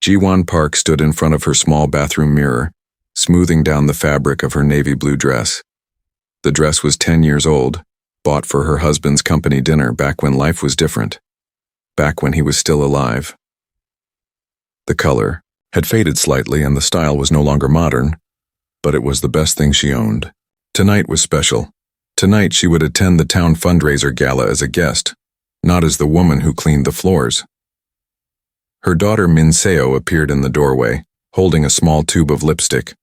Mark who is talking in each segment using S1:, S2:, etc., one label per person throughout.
S1: Ji-won Park stood in front of her small bathroom mirror, smoothing down the fabric of her navy blue dress. The dress was 10 years old, bought for her husband's company dinner back when life was different, back when he was still alive. The color had faded slightly and the style was no longer modern, but it was the best thing she owned. Tonight was special. Tonight she would attend the town fundraiser gala as a guest, not as the woman who cleaned the floors. Her daughter Min Seo appeared in the doorway, holding a small tube of lipstick.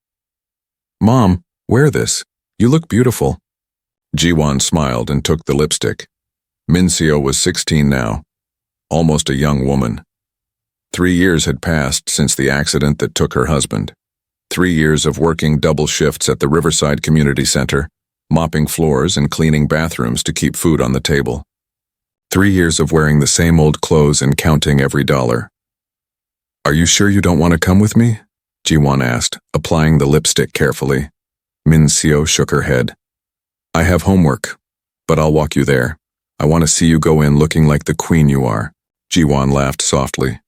S1: "Mom, wear this. You look beautiful." Ji-won smiled and took the lipstick. Min Seo was 16 now, almost a young woman. 3 years had passed since the accident that took her husband. 3 years of working double shifts at the Riverside Community Center, mopping floors and cleaning bathrooms to keep food on the table. 3 years of wearing the same old clothes and counting every dollar. "Are you sure you don't want to come with me?" Ji-won asked, applying the lipstick carefully. Min Seo shook her head. "I have homework, but I'll walk you there. I want to see you go in looking like the queen you are." Ji-won laughed softly.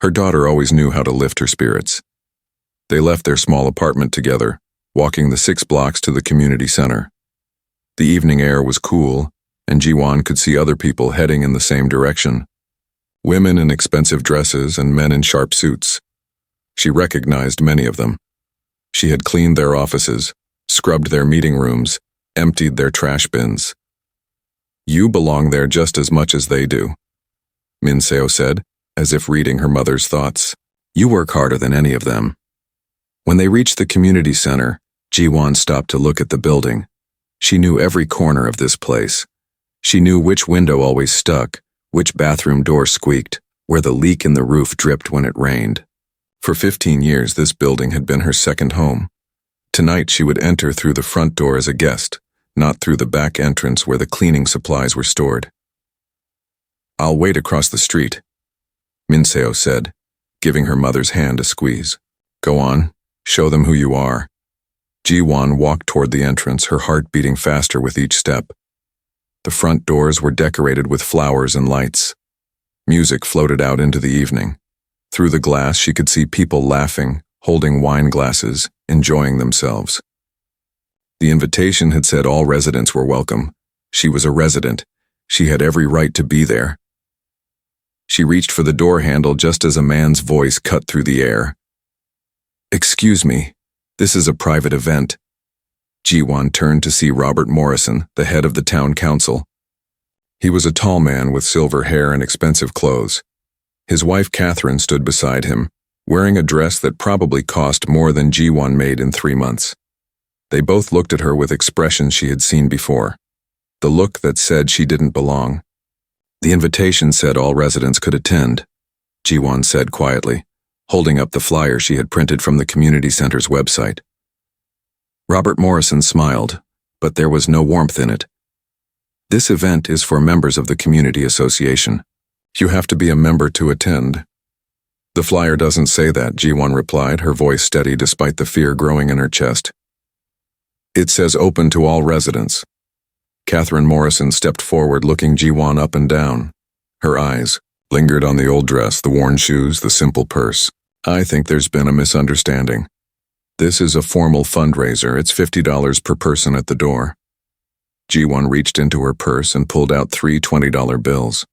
S1: Her daughter always knew how to lift her spirits. They left their small apartment together, walking the 6 blocks to the community center. The evening air was cool, and Ji-won could see other people heading in the same direction. Women in expensive dresses and men in sharp suits. She recognized many of them. She had cleaned their offices, scrubbed their meeting rooms, emptied their trash bins. "You belong there just as much as they do," Min Seo said, as if reading her mother's thoughts. "You work harder than any of them." When they reached the community center, Ji-won stopped to look at the building. She knew every corner of this place. She knew which window always stuck, which bathroom door squeaked, where the leak in the roof dripped when it rained. For 15 years, this building had been her second home. Tonight, she would enter through the front door as a guest, not through the back entrance where the cleaning supplies were stored. "I'll wait across the street," Min Seo said, giving her mother's hand a squeeze. "Go on, show them who you are." Ji-won walked toward the entrance, her heart beating faster with each step. The front doors were decorated with flowers and lights. Music floated out into the evening. Through the glass, she could see people laughing, holding wine glasses, enjoying themselves. The invitation had said all residents were welcome. She was a resident. She had every right to be there. She reached for the door handle just as a man's voice cut through the air. "Excuse me, this is a private event." Ji-won turned to see Robert Morrison, the head of the town council. He was a tall man with silver hair and expensive clothes. His wife Catherine stood beside him, wearing a dress that probably cost more than Ji-won made in 3 months. They both looked at her with expressions she had seen before. The look that said she didn't belong. "The invitation said all residents could attend," Ji-won said quietly, holding up the flyer she had printed from the community center's website. Robert Morrison smiled, but there was no warmth in it. "This event is for members of the community association. You have to be a member to attend." "The flyer doesn't say that," Ji-won replied, her voice steady despite the fear growing in her chest. "It says open to all residents." Catherine Morrison stepped forward, looking Ji-won up and down. Her eyes lingered on the old dress, the worn shoes, the simple purse. "I think there's been a misunderstanding. This is a formal fundraiser. It's $50 per person at the door." Ji-won reached into her purse and pulled out 3 $20 bills.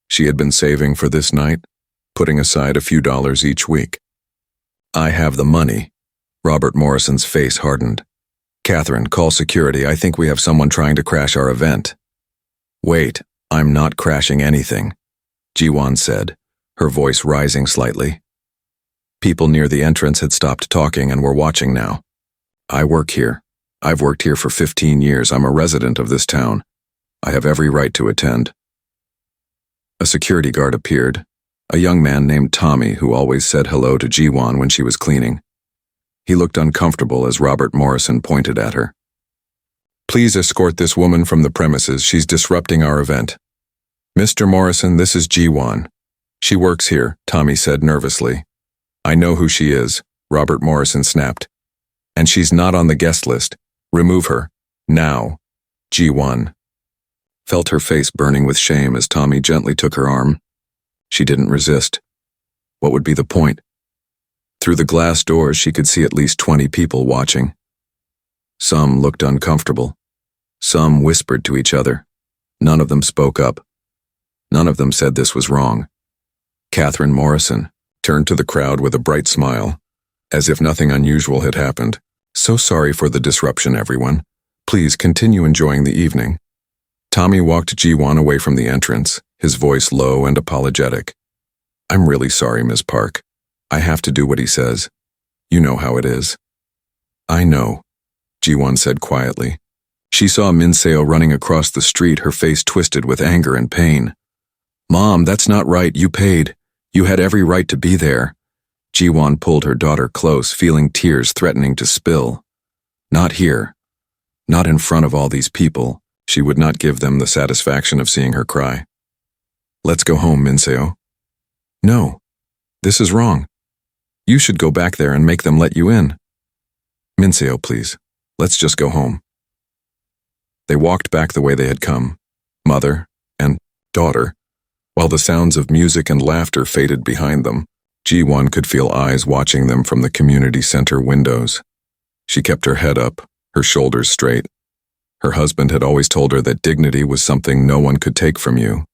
S1: She had been saving for this night, putting aside a few dollars each week. "I have the money." Robert Morrison's face hardened. "Catherine, call security. I think we have someone trying to crash our event." "Wait, I'm not crashing anything," Ji-won said, her voice rising slightly. People near the entrance had stopped talking and were watching now. "I work here. I've worked here for 15 years. I'm a resident of this town. I have every right to attend." A security guard appeared, a young man named Tommy who always said hello to Ji-won when she was cleaning. He looked uncomfortable as Robert Morrison pointed at her. "Please escort this woman from the premises. She's disrupting our event." "Mr. Morrison, this is Ji-won. She works here," Tommy said nervously. "I know who she is," Robert Morrison snapped. "And she's not on the guest list. Remove her. Now." Ji-won felt her face burning with shame as Tommy gently took her arm. She didn't resist. What would be the point? Through the glass doors, she could see at least 20 people watching. Some looked uncomfortable. Some whispered to each other. None of them spoke up. None of them said this was wrong. Catherine Morrison turned to the crowd with a bright smile, as if nothing unusual had happened. "So sorry for the disruption, everyone. Please continue enjoying the evening." Tommy walked Ji-won away from the entrance, his voice low and apologetic. "I'm really sorry, Ms. Park. I have to do what he says. You know how it is." "I know," Ji-won said quietly. She saw Min Seo running across the street, her face twisted with anger and pain. "Mom, that's not right. You paid. You had every right to be there." Ji-won pulled her daughter close, feeling tears threatening to spill. Not here. Not in front of all these people. She would not give them the satisfaction of seeing her cry. "Let's go home, Min Seo." "No. This is wrong. You should go back there and make them let you in." "Min Seo, please. Let's just go home." They walked back the way they had come, mother and daughter. While the sounds of music and laughter faded behind them, Ji-won could feel eyes watching them from the community center windows. She kept her head up, her shoulders straight. Her husband had always told her that dignity was something no one could take from you.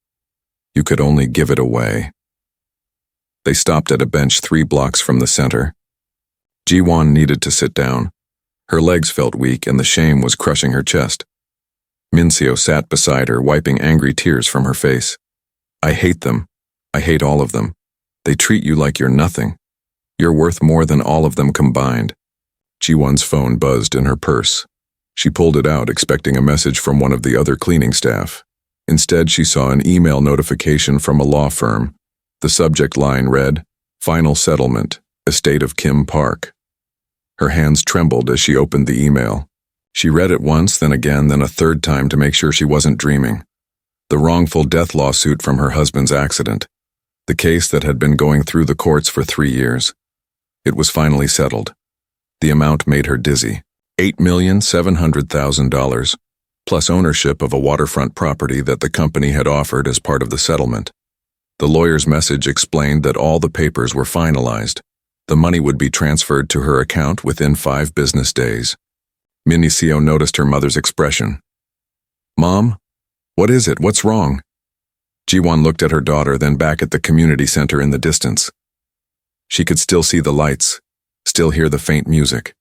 S1: You could only give it away. They stopped at a bench 3 blocks from the center. Ji-won needed to sit down. Her legs felt weak and the shame was crushing her chest. Min Seo sat beside her, wiping angry tears from her face. "I hate them. I hate all of them. They treat you like you're nothing. You're worth more than all of them combined." Ji-won's phone buzzed in her purse. She pulled it out, expecting a message from one of the other cleaning staff. Instead, she saw an email notification from a law firm. The subject line read, "Final Settlement, Estate of Kim Park." Her hands trembled as she opened the email. She read it once, then again, then a third time to make sure she wasn't dreaming. The wrongful death lawsuit from her husband's accident. The case that had been going through the courts for 3 years. It was finally settled. The amount made her dizzy. $8,700,000, plus ownership of a waterfront property that the company had offered as part of the settlement. The lawyer's message explained that all the papers were finalized. The money would be transferred to her account within 5 business days. Min Seo noticed her mother's expression. "Mom? What is it? What's wrong?" Ji-won looked at her daughter, then back at the community center in the distance. She could still see the lights, still hear the faint music.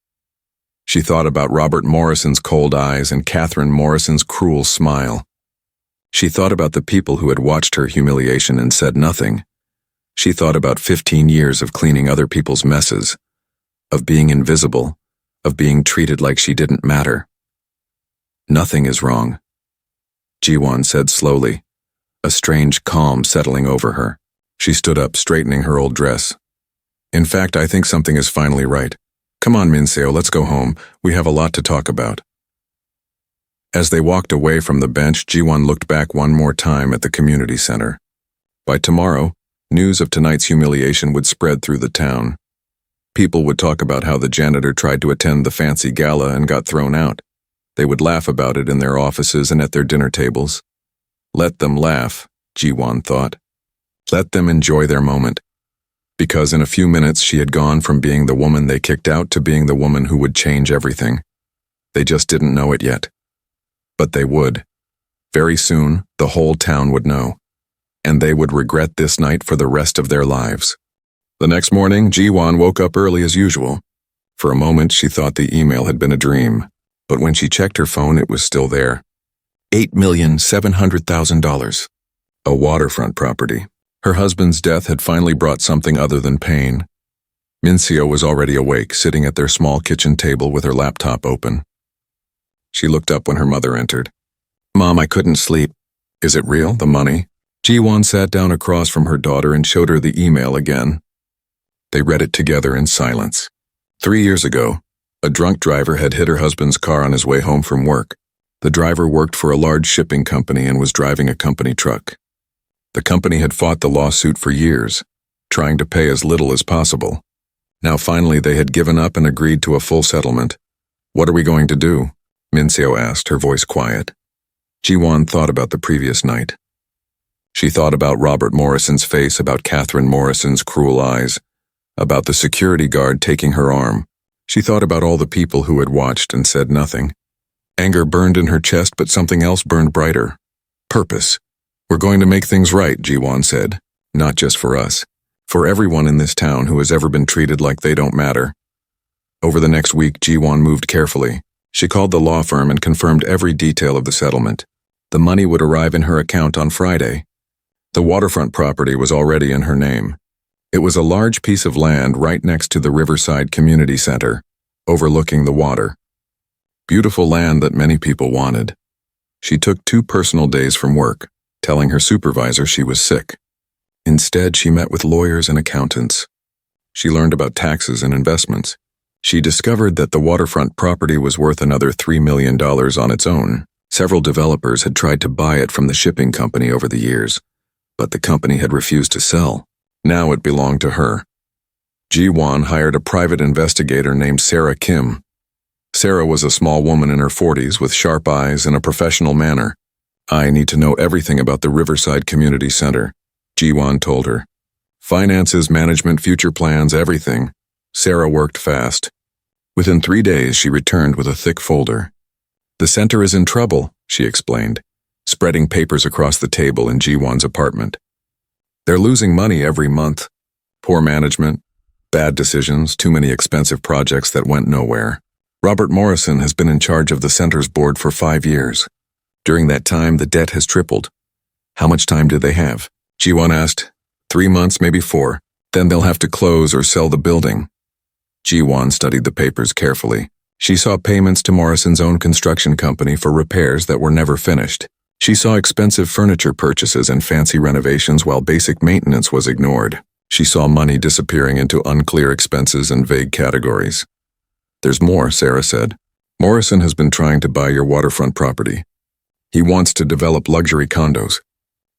S1: She thought about Robert Morrison's cold eyes and Catherine Morrison's cruel smile. She thought about the people who had watched her humiliation and said nothing. She thought about 15 years of cleaning other people's messes, of being invisible, of being treated like she didn't matter. "Nothing is wrong," Ji-won said slowly, a strange calm settling over her. She stood up, straightening her old dress. "In fact, I think something is finally right. Come on, Min Seo, let's go home. We have a lot to talk about." As they walked away from the bench, Ji-won looked back one more time at the community center. By tomorrow, news of tonight's humiliation would spread through the town. People would talk about how the janitor tried to attend the fancy gala and got thrown out. They would laugh about it in their offices and at their dinner tables. Let them laugh, Ji-won thought. Let them enjoy their moment. Because in a few minutes she had gone from being the woman they kicked out to being the woman who would change everything. They just didn't know it yet. But they would. Very soon, the whole town would know. And they would regret this night for the rest of their lives. The next morning, Ji-won woke up early as usual. For a moment, she thought the email had been a dream. But when she checked her phone, it was still there. $8,700,000. A waterfront property. Her husband's death had finally brought something other than pain. Min Seo was already awake, sitting at their small kitchen table with her laptop open. She looked up when her mother entered. "Mom, I couldn't sleep." "Is it real, the money?" Ji-won sat down across from her daughter and showed her the email again. They read it together in silence. 3 years ago, a drunk driver had hit her husband's car on his way home from work. The driver worked for a large shipping company and was driving a company truck. The company had fought the lawsuit for years, trying to pay as little as possible. Now finally they had given up and agreed to a full settlement. "What are we going to do?" Min Seo asked, her voice quiet. Ji-won thought about the previous night. She thought about Robert Morrison's face, about Catherine Morrison's cruel eyes, about the security guard taking her arm. She thought about all the people who had watched and said nothing. Anger burned in her chest, but something else burned brighter. Purpose. We're going to make things right, Jiwon said. Not just for us. For everyone in this town who has ever been treated like they don't matter. Over the next week, Jiwon moved carefully. She called the law firm and confirmed every detail of the settlement. The money would arrive in her account on Friday. The waterfront property was already in her name. It was a large piece of land right next to the Riverside Community Center, overlooking the water. Beautiful land that many people wanted. She took 2 personal days from work, telling her supervisor she was sick. Instead, she met with lawyers and accountants. She learned about taxes and investments. She discovered that the waterfront property was worth another $3 million on its own. Several developers had tried to buy it from the shipping company over the years, but the company had refused to sell. Now it belonged to her. Jiwon hired a private investigator named Sarah Kim. Sarah was a small woman in her 40s with sharp eyes and a professional manner. I need to know everything about the Riverside Community Center, Jiwon told her. Finances, management, future plans, everything. Sarah worked fast. Within 3 days, she returned with a thick folder. The center is in trouble, she explained, spreading papers across the table in Jiwon's apartment. They're losing money every month. Poor management, bad decisions, too many expensive projects that went nowhere. Robert Morrison has been in charge of the center's board for 5 years. During that time, the debt has tripled. How much time do they have? Jiwon asked. 3 months, maybe 4. Then they'll have to close or sell the building. Jiwon studied the papers carefully. She saw payments to Morrison's own construction company for repairs that were never finished. She saw expensive furniture purchases and fancy renovations while basic maintenance was ignored. She saw money disappearing into unclear expenses and vague categories. There's more, Sarah said. Morrison has been trying to buy your waterfront property. He wants to develop luxury condos.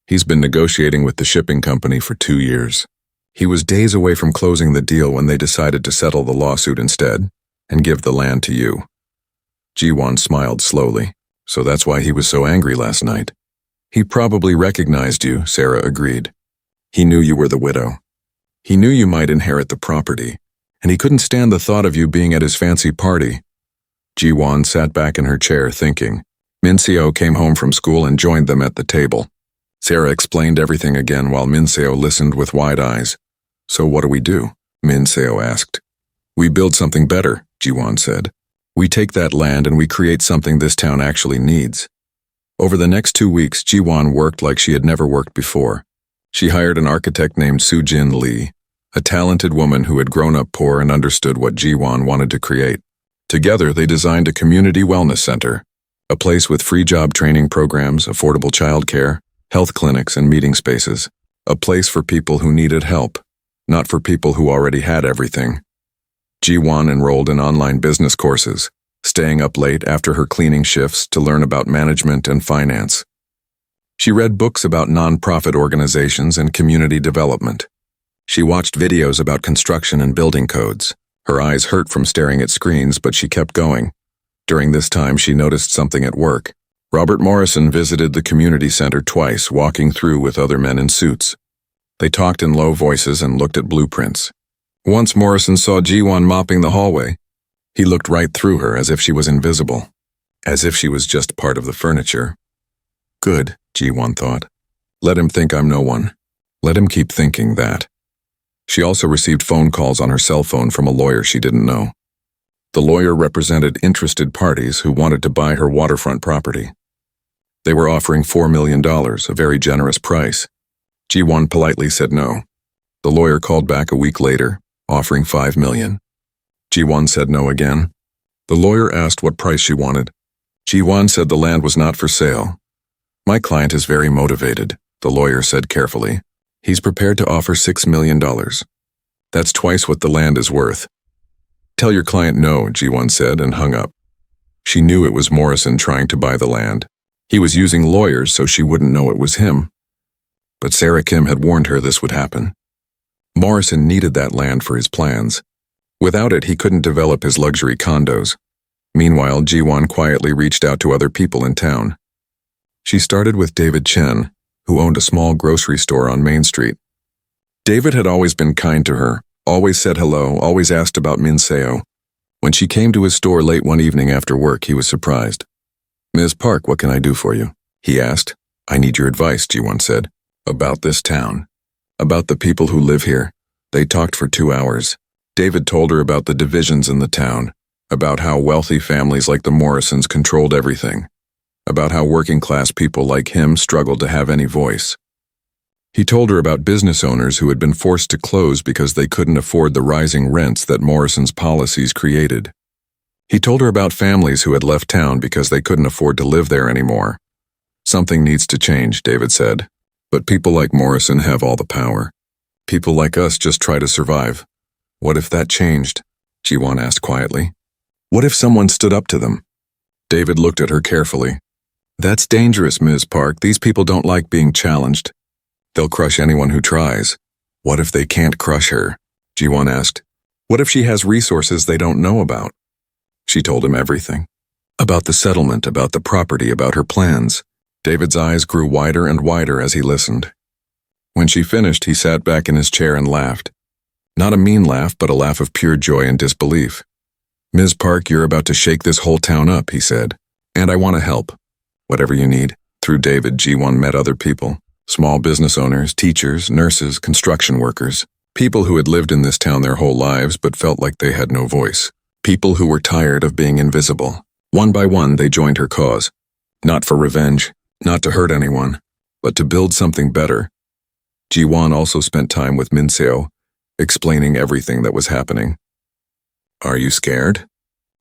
S1: He's been negotiating with the shipping company for 2 years. He was days away from closing the deal when they decided to settle the lawsuit instead and give the land to you. Jiwon smiled slowly. So that's why he was so angry last night. He probably recognized you, Sarah agreed. He knew you were the widow. He knew you might inherit the property, and he couldn't stand the thought of you being at his fancy party. Jiwon sat back in her chair thinking. Minseo came home from school and joined them at the table. Sarah explained everything again while Minseo listened with wide eyes. So what do we do? Minseo asked. We build something better, Jiwon said. We take that land and we create something this town actually needs. Over the next 2 weeks, Jiwon worked like she had never worked before. She hired an architect named Soo-Jin Lee, a talented woman who had grown up poor and understood what Jiwon wanted to create. Together, they designed a community wellness center, a place with free job training programs, affordable childcare, health clinics, and meeting spaces. A place for people who needed help, not for people who already had everything. Jiwon enrolled in online business courses, staying up late after her cleaning shifts to learn about management and finance. She read books about nonprofit organizations and community development. She watched videos about construction and building codes. Her eyes hurt from staring at screens, but she kept going. During this time, she noticed something at work. Robert Morrison visited the community center twice, walking through with other men in suits. They talked in low voices and looked at blueprints. Once Morrison saw Jiwon mopping the hallway. He looked right through her as if she was invisible, as if she was just part of the furniture. Good, Jiwon thought. Let him think I'm no one. Let him keep thinking that. She also received phone calls on her cell phone from a lawyer she didn't know. The lawyer represented interested parties who wanted to buy her waterfront property. They were offering $4 million, a very generous price. Jiwon politely said no. The lawyer called back a week later, offering $5 million. Jiwon said no again. The lawyer asked what price she wanted. Jiwon said the land was not for sale. My client is very motivated, the lawyer said carefully. He's prepared to offer $6 million. That's twice what the land is worth. Tell your client no, Jiwon said and hung up. She knew it was Morrison trying to buy the land. He was using lawyers so she wouldn't know it was him. But Sarah Kim had warned her this would happen. Morrison needed that land for his plans. Without it, he couldn't develop his luxury condos. Meanwhile, Jiwon quietly reached out to other people in town. She started with David Chen, who owned a small grocery store on Main Street. David had always been kind to her, always said hello, always asked about Min Seo. When she came to his store late one evening after work, he was surprised. "Ms. Park, what can I do for you?" he asked. "I need your advice," Ji-won said. "About this town. About the people who live here." They talked for 2 hours. David told her about the divisions in the town, about how wealthy families like the Morrisons controlled everything, about how working-class people like him struggled to have any voice. He told her about business owners who had been forced to close because they couldn't afford the rising rents that Morrison's policies created. He told her about families who had left town because they couldn't afford to live there anymore. "Something needs to change," David said. "But people like Morrison have all the power. People like us just try to survive. What if that changed?" Ji-won asked quietly. "What if someone stood up to them?" David looked at her carefully. "That's dangerous, Ms. Park. These people don't like being challenged. They'll crush anyone who tries." "What if they can't crush her?" Ji-won asked. "What if she has resources they don't know about?" She told him everything. About the settlement, about the property, about her plans. David's eyes grew wider and wider as he listened. When she finished, he sat back in his chair and laughed. Not a mean laugh, but a laugh of pure joy and disbelief. "Ms. Park, you're about to shake this whole town up," he said. "And I want to help. Whatever you need." Through David, Ji-won met other people. Small business owners, teachers, nurses, construction workers. People who had lived in this town their whole lives but felt like they had no voice. People who were tired of being invisible. One by one, they joined her cause. Not for revenge, not to hurt anyone, but to build something better. Ji-won also spent time with Min Seo, explaining everything that was happening. "Are you scared?"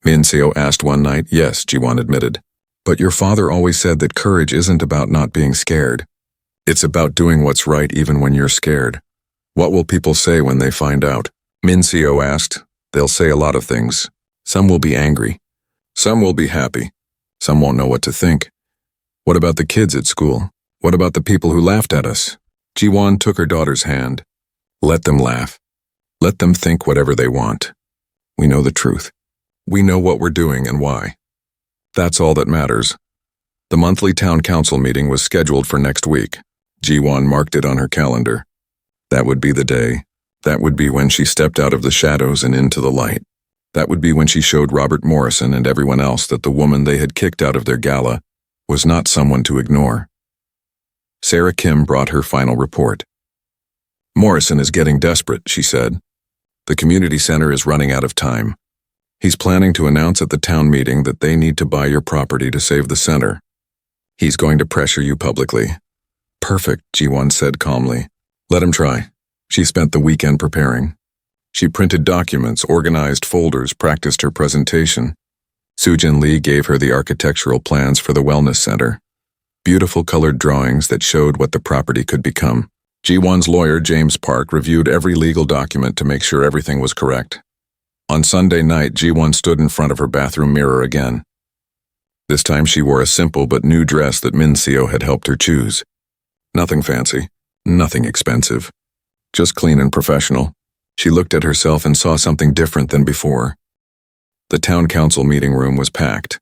S1: Min Seo asked one night. "Yes," Ji-won admitted. "But your father always said that courage isn't about not being scared. It's about doing what's right even when you're scared. What will people say when they find out?" Min Seo asked. "They'll say a lot of things. Some will be angry. Some will be happy. Some won't know what to think. What about the kids at school? What about the people who laughed at us?" Ji-won took her daughter's hand. "Let them laugh. Let them think whatever they want. We know the truth. We know what we're doing and why. That's all that matters." The monthly town council meeting was scheduled for next week. Ji-won marked it on her calendar. That would be the day. That would be when she stepped out of the shadows and into the light. That would be when she showed Robert Morrison and everyone else that the woman they had kicked out of their gala was not someone to ignore. Sarah Kim brought her final report. "Morrison is getting desperate," she said. "The community center is running out of time. He's planning to announce at the town meeting that they need to buy your property to save the center. He's going to pressure you publicly." "Perfect," Ji-won said calmly. "Let him try." She spent the weekend preparing. She printed documents, organized folders, practiced her presentation. Soo-jin Lee gave her the architectural plans for the wellness center. Beautiful colored drawings that showed what the property could become. Ji-won's lawyer, James Park, reviewed every legal document to make sure everything was correct. On Sunday night, Ji-won stood in front of her bathroom mirror again. This time she wore a simple but new dress that Min Seo had helped her choose. Nothing fancy, nothing expensive. Just clean and professional. She looked at herself and saw something different than before. The town council meeting room was packed.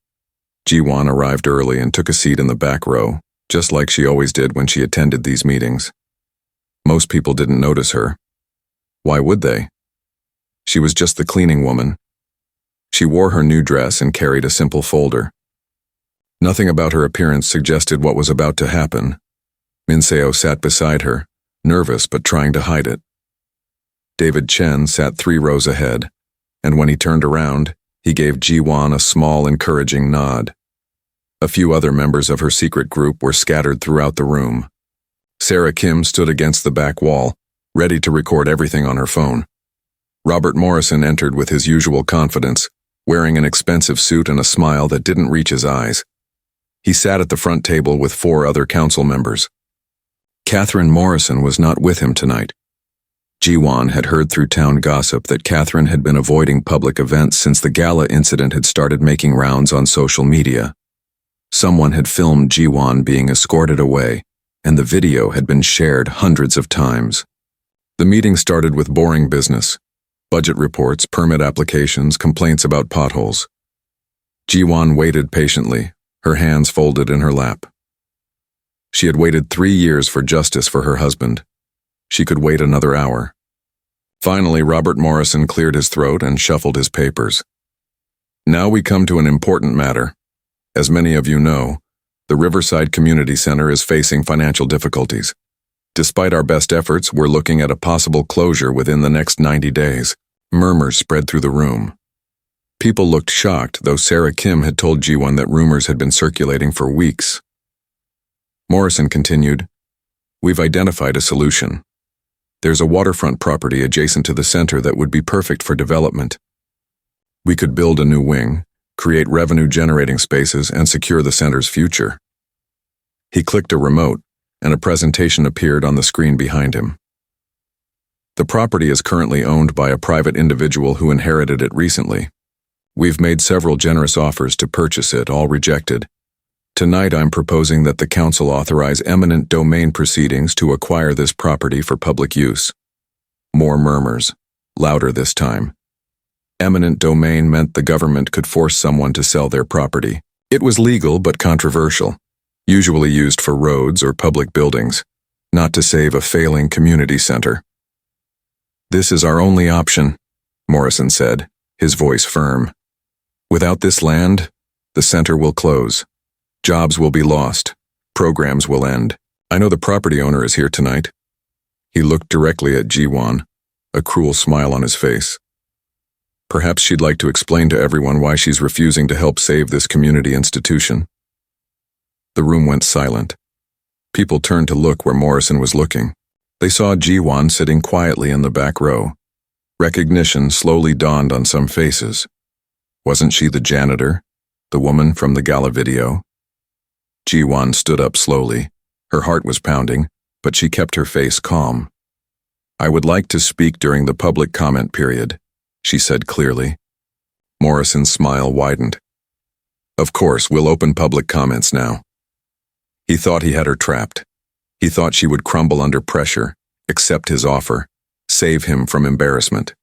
S1: Ji-won arrived early and took a seat in the back row, just like she always did when she attended these meetings. Most people didn't notice her. Why would they? She was just the cleaning woman. She wore her new dress and carried a simple folder. Nothing about her appearance suggested what was about to happen. Min Seo sat beside her, nervous but trying to hide it. David Chen sat 3 rows ahead, and when he turned around, he gave Ji-won a small, encouraging nod. A few other members of her secret group were scattered throughout the room. Sarah Kim stood against the back wall, ready to record everything on her phone. Robert Morrison entered with his usual confidence, wearing an expensive suit and a smile that didn't reach his eyes. He sat at the front table with 4 other council members. Catherine Morrison was not with him tonight. Ji-won had heard through town gossip that Catherine had been avoiding public events since the gala incident had started making rounds on social media. Someone had filmed Ji-won being escorted away, and the video had been shared hundreds of times. The meeting started with boring business. Budget reports, permit applications, complaints about potholes. Ji-won waited patiently, her hands folded in her lap. She had waited 3 years for justice for her husband. She could wait another hour. Finally, Robert Morrison cleared his throat and shuffled his papers. Now we come to an important matter. As many of you know, the Riverside Community Center is facing financial difficulties. Despite our best efforts, we're looking at a possible closure within the next 90 days. Murmurs spread through the room. People looked shocked, though Sarah Kim had told G1 that rumors had been circulating for weeks. Morrison continued, "We've identified a solution. There's a waterfront property adjacent to the center that would be perfect for development. We could build a new wing, create revenue-generating spaces, and secure the center's future." He clicked a remote, and a presentation appeared on the screen behind him. The property is currently owned by a private individual who inherited it recently. We've made several generous offers to purchase it, all rejected. Tonight I'm proposing that the council authorize eminent domain proceedings to acquire this property for public use. More murmurs, louder this time. Eminent domain meant the government could force someone to sell their property. It was legal but controversial, usually used for roads or public buildings, not to save a failing community center. "This is our only option," Morrison said, his voice firm. "Without this land, the center will close. Jobs will be lost. Programs will end. I know the property owner is here tonight." He looked directly at Ji-won, a cruel smile on his face. Perhaps she'd like to explain to everyone why she's refusing to help save this community institution. The room went silent. People turned to look where Morrison was looking. They saw Ji-won sitting quietly in the back row. Recognition slowly dawned on some faces. Wasn't she the janitor, the woman from the gala video? Ji-won stood up slowly. Her heart was pounding, but she kept her face calm. "I would like to speak during the public comment period," she said clearly. Morrison's smile widened. "Of course, we'll open public comments now." He thought he had her trapped. He thought she would crumble under pressure, accept his offer, save him from embarrassment.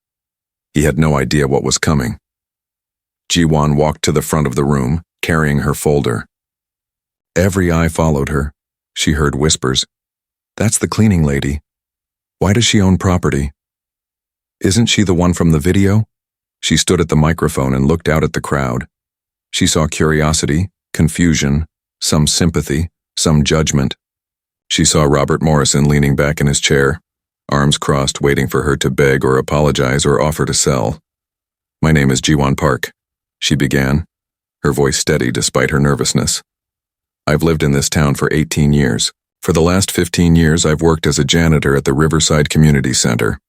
S1: He had no idea what was coming. Ji-won walked to the front of the room, carrying her folder. Every eye followed her. She heard whispers. "That's the cleaning lady. Why does she own property? Isn't she the one from the video?" She stood at the microphone and looked out at the crowd. She saw curiosity, confusion, some sympathy, some judgment. She saw Robert Morrison leaning back in his chair, arms crossed, waiting for her to beg or apologize or offer to sell. "My name is Ji-won Park," she began, her voice steady despite her nervousness. "I've lived in this town for 18 years. For the last 15 years, I've worked as a janitor at the Riverside Community Center.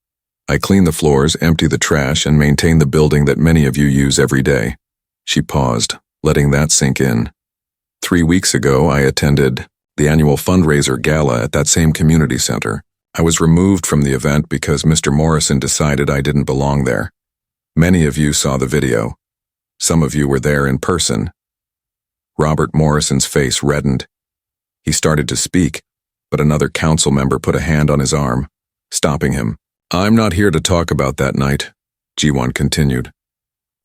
S1: I clean the floors, empty the trash, and maintain the building that many of you use every day." She paused, letting that sink in. 3 weeks ago, I attended the annual fundraiser gala at that same community center. I was removed from the event because Mr. Morrison decided I didn't belong there. Many of you saw the video. Some of you were there in person. Robert Morrison's face reddened. He started to speak, but another council member put a hand on his arm, stopping him. "I'm not here to talk about that night," Ji-won continued.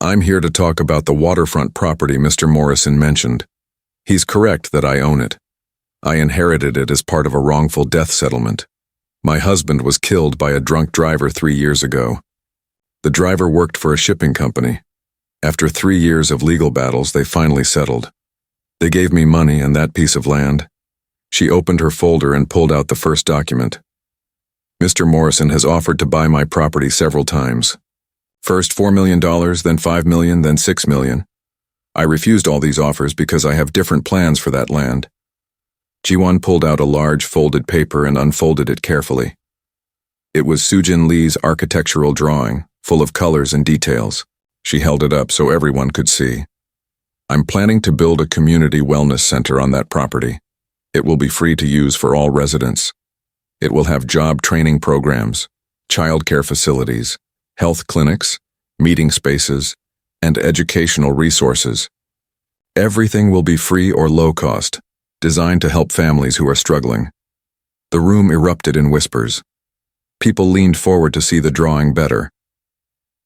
S1: "I'm here to talk about the waterfront property Mr. Morrison mentioned. He's correct that I own it. I inherited it as part of a wrongful death settlement. My husband was killed by a drunk driver 3 years ago. The driver worked for a shipping company. After 3 years of legal battles, they finally settled. They gave me money and that piece of land." She opened her folder and pulled out the first document. "Mr. Morrison has offered to buy my property several times. First $4 million, then $5 million, then $6 million. I refused all these offers because I have different plans for that land." Ji-won pulled out a large folded paper and unfolded it carefully. It was Soo-jin Lee's architectural drawing, full of colors and details. She held it up so everyone could see. "I'm planning to build a community wellness center on that property. It will be free to use for all residents. It will have job training programs, childcare facilities, health clinics, meeting spaces, and educational resources. Everything will be free or low cost, designed to help families who are struggling." The room erupted in whispers. People leaned forward to see the drawing better.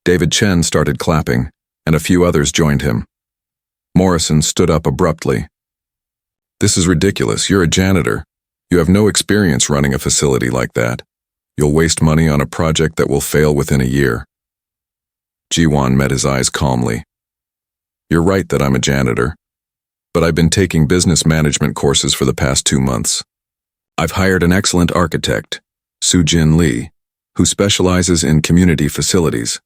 S1: David Chen started clapping, and a few others joined him. Morrison stood up abruptly. "This is ridiculous. You're a janitor. You have no experience running a facility like that. You'll waste money on a project that will fail within a year. Ji-won met his eyes calmly. You're right that I'm a janitor, but I've been taking business management courses for the past 2 months. I've hired an excellent architect, Soo-jin Lee, who specializes in community facilities.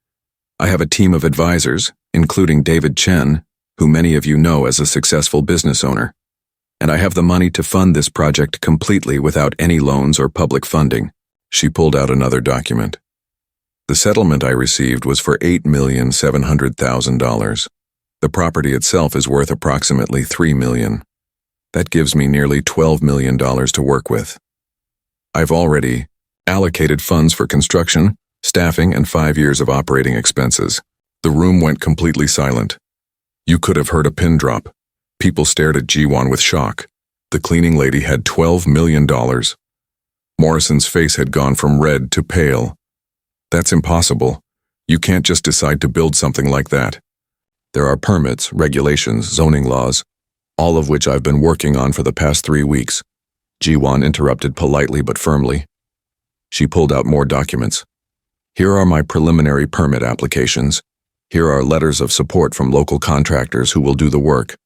S1: I have a team of advisors, including David Chen, who many of you know as a successful business owner. And I have the money to fund this project completely without any loans or public funding. She pulled out another document. The settlement I received was for $8,700,000. The property itself is worth approximately $3 million. That gives me nearly $12 million to work with. I've already allocated funds for construction, staffing, and 5 years of operating expenses. The room went completely silent. You could have heard a pin drop. People stared at Ji-won with shock. The cleaning lady had $12 million. Morrison's face had gone from red to pale. That's impossible. You can't just decide to build something like that. There are permits, regulations, zoning laws, all of which I've been working on for the past 3 weeks. Ji-won interrupted politely but firmly. She pulled out more documents. Here are my preliminary permit applications. Here are letters of support from local contractors who will do the work.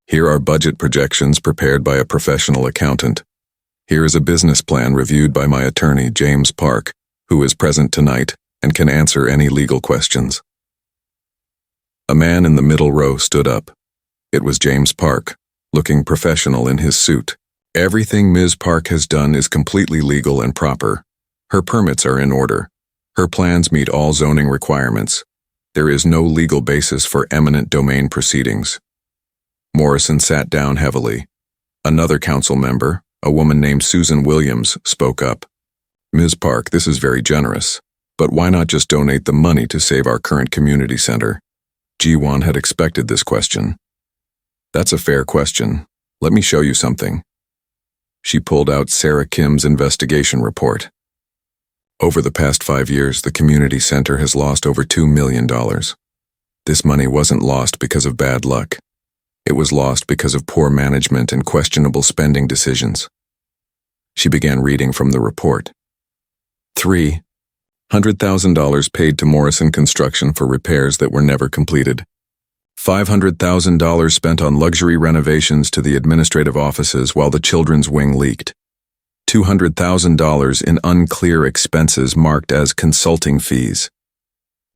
S1: Here are budget projections prepared by a professional accountant. Here is a business plan reviewed by my attorney, James Park, who is present tonight and can answer any legal questions. A man in the middle row stood up. It was James Park, looking professional in his suit. Everything Ms. Park has done is completely legal and proper. Her permits are in order. Her plans meet all zoning requirements. There is no legal basis for eminent domain proceedings. Morrison sat down heavily. Another council member, a woman named Susan Williams, spoke up. Ms. Park, this is very generous, but why not just donate the money to save our current community center? Ji-won had expected this question. That's a fair question. Let me show you something. She pulled out Sarah Kim's investigation report. Over the past 5 years, the community center has lost over $2 million. This money wasn't lost because of bad luck. It was lost because of poor management and questionable spending decisions. She began reading from the report. $300,000 paid to Morrison Construction for repairs that were never completed. $500,000 spent on luxury renovations to the administrative offices while the children's wing leaked. $200,000 in unclear expenses marked as consulting fees.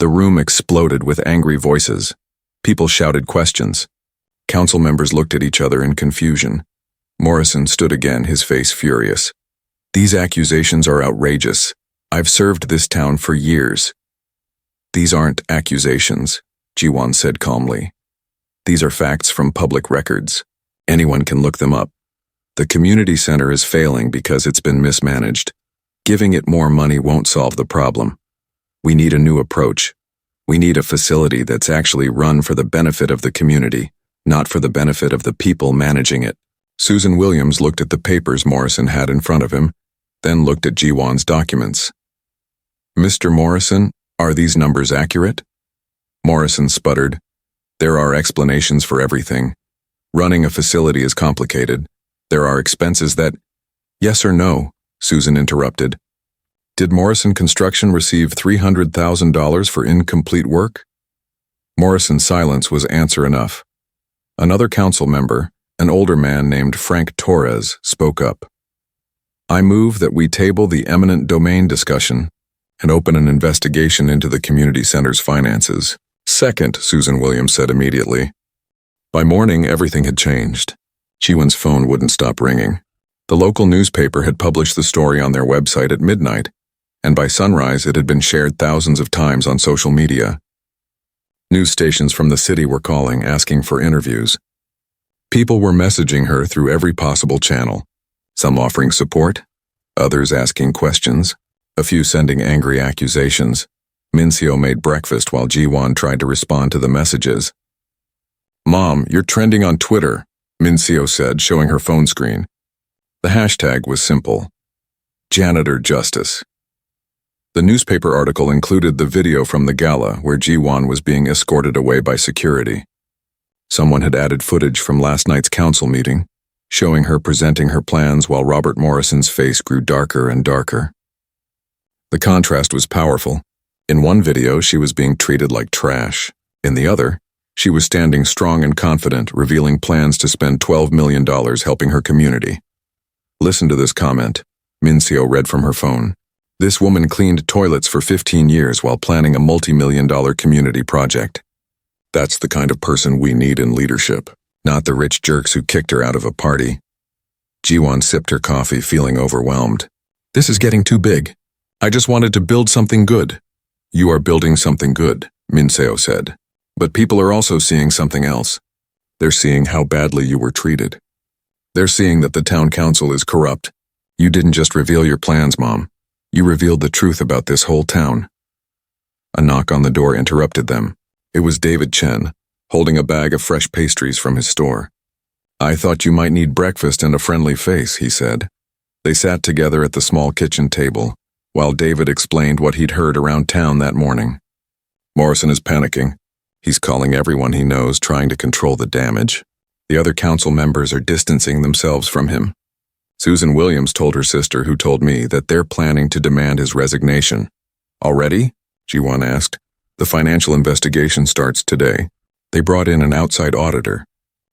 S1: The room exploded with angry voices. People shouted questions. Council members looked at each other in confusion. Morrison stood again, his face furious. These accusations are outrageous. I've served this town for years. These aren't accusations, Ji-won said calmly. These are facts from public records. Anyone can look them up. The community center is failing because it's been mismanaged. Giving it more money won't solve the problem. We need a new approach. We need a facility that's actually run for the benefit of the community, not for the benefit of the people managing it. Susan Williams looked at the papers Morrison had in front of him, then looked at Ji-won's documents. Mr. Morrison, are these numbers accurate? Morrison sputtered. There are explanations for everything. Running a facility is complicated. There are expenses that— Yes or no, Susan interrupted. Did Morrison Construction receive $300,000 for incomplete work? Morrison's silence was answer enough. Another council member, an older man named Frank Torres, spoke up. I move that we table the eminent domain discussion and open an investigation into the community center's finances. Second, Susan Williams said immediately. By morning, everything had changed. Ji-won's phone wouldn't stop ringing. The local newspaper had published the story on their website at midnight, and by sunrise it had been shared thousands of times on social media. News stations from the city were calling, asking for interviews. People were messaging her through every possible channel, some offering support, others asking questions, a few sending angry accusations. Min-seo made breakfast while Ji-won tried to respond to the messages. Mom, you're trending on Twitter, Min-seo said, showing her phone screen. The hashtag was simple: Janitor Justice. The newspaper article included the video from the gala where Ji-won was being escorted away by security. Someone had added footage from last night's council meeting. showing her presenting her plans while Robert Morrison's face grew darker and darker. The contrast was powerful. In one video, she was being treated like trash. In the other, she was standing strong and confident, revealing plans to spend $12 million helping her community. Listen to this comment. Mincio read from her phone. This woman cleaned toilets for 15 years while planning a multi-million-dollar community project. That's the kind of person we need in leadership, not the rich jerks who kicked her out of a party. Jiwon sipped her coffee, feeling overwhelmed. This is getting too big. I just wanted to build something good. You are building something good, Mincio said. But people are also seeing something else. They're seeing how badly you were treated. They're seeing that the town council is corrupt. You didn't just reveal your plans, Mom. You revealed the truth about this whole town. A knock on the door interrupted them. It was David Chen, holding a bag of fresh pastries from his store. I thought you might need breakfast and a friendly face, he said. They sat together at the small kitchen table, while David explained what he'd heard around town that morning. Morrison is panicking. He's calling everyone he knows, trying to control the damage. The other council members are distancing themselves from him. Susan Williams told her sister, who told me, that they're planning to demand his resignation. Already? Jiwon asked. The financial investigation starts today. They brought in an outside auditor.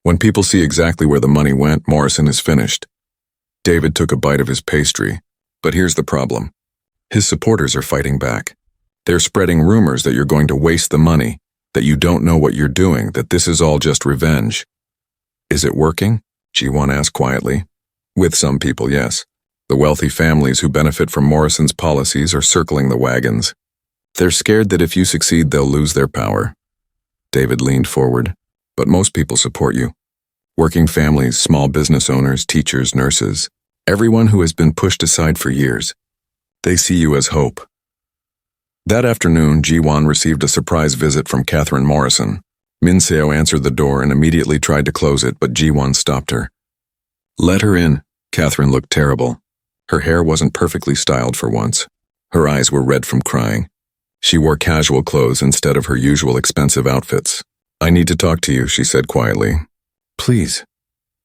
S1: When people see exactly where the money went, Morrison is finished. David took a bite of his pastry. But here's the problem. His supporters are fighting back. They're spreading rumors that you're going to waste the money, that you don't know what you're doing, that this is all just revenge. Is it working? Jiwon asked quietly. With some people, yes. The wealthy families who benefit from Morrison's policies are circling the wagons. They're scared that if you succeed, they'll lose their power. David leaned forward. But most people support you. Working families, small business owners, teachers, nurses. Everyone who has been pushed aside for years. They see you as hope. That afternoon, Jiwon received a surprise visit from Catherine Morrison. Mincio answered the door and immediately tried to close it, but Jiwon stopped her. Let her in. Catherine looked terrible. Her hair wasn't perfectly styled for once. Her eyes were red from crying. She wore casual clothes instead of her usual expensive outfits. I need to talk to you, she said quietly. Please.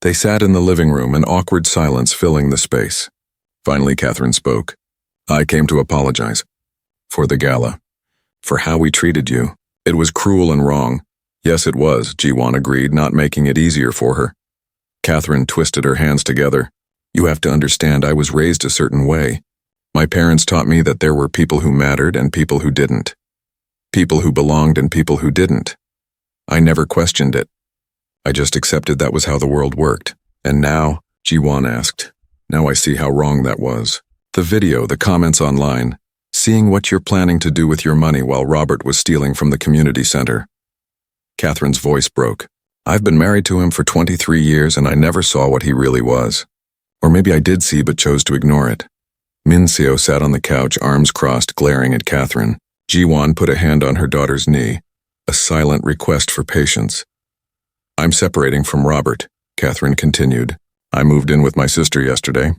S1: They sat in the living room, an awkward silence filling the space. Finally, Catherine spoke. I came to apologize. For the gala. For how we treated you. It was cruel and wrong. Yes, it was, Jiwon agreed, not making it easier for her. Catherine twisted her hands together. You have to understand, I was raised a certain way. My parents taught me that there were people who mattered and people who didn't. People who belonged and people who didn't. I never questioned it. I just accepted that was how the world worked. And now, Jiwon asked, now I see how wrong that was. The video, the comments online, seeing what you're planning to do with your money while Robert was stealing from the community center. Catherine's voice broke. I've been married to him for 23 years and I never saw what he really was. Or maybe I did see but chose to ignore it. Mincio sat on the couch, arms crossed, glaring at Catherine. Jiwon put a hand on her daughter's knee, a silent request for patience. I'm separating from Robert, Catherine continued. I moved in with my sister yesterday.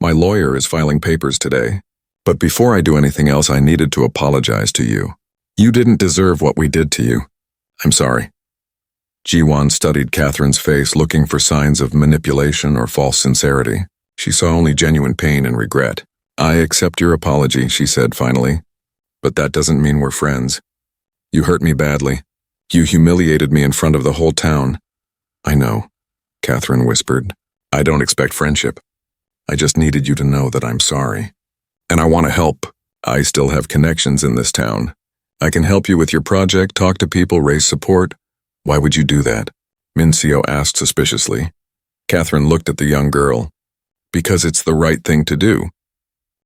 S1: My lawyer is filing papers today. But before I do anything else, I needed to apologize to you. You didn't deserve what we did to you. I'm sorry. Jiwon studied Catherine's face, looking for signs of manipulation or false sincerity. She saw only genuine pain and regret. I accept your apology, she said finally. But that doesn't mean we're friends. You hurt me badly. You humiliated me in front of the whole town. I know, Catherine whispered. I don't expect friendship. I just needed you to know that I'm sorry. And I want to help. I still have connections in this town. I can help you with your project, talk to people, raise support. Why would you do that? Mincio asked suspiciously. Catherine looked at the young girl. Because it's the right thing to do.